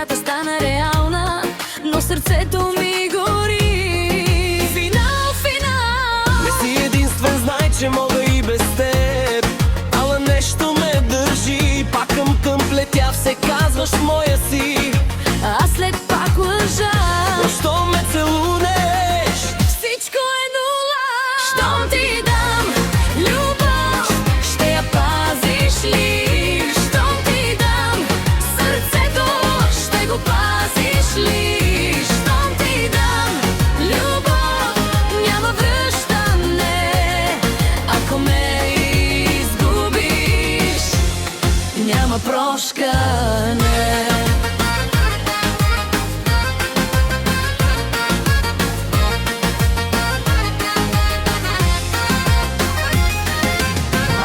мечтата стана реална, но сърцето ми гори. Финал, финал. Не си единствен, знай, че мога и без теб, ала нещо ме държи. Пак към плетя все казваш моя си, А след пак лъжа. защо ме целунеш? Всичко е нула. Щом ти дам любов, ще я пазиш ли? Щом ти дам сърцето, ще го пазиш ли? Щом ти дам любов, няма връщане. Ако ме изгубиш, няма прошкане.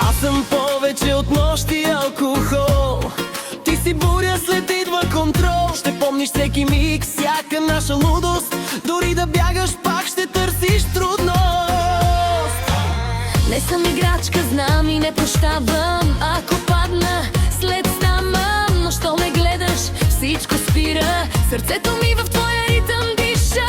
Аз съм повече от нощ и алкохол, ти си буря, след идва контрол. Ще помниш всеки миг, всяка наша лудост, дори да бягаш, пак ще търсиш трудност. Не съм играчка, знам и не прощавам. Ако падна, след ставам. Но що ме гледаш, всичко спира. Сърцето ми в твоя ритъм диша.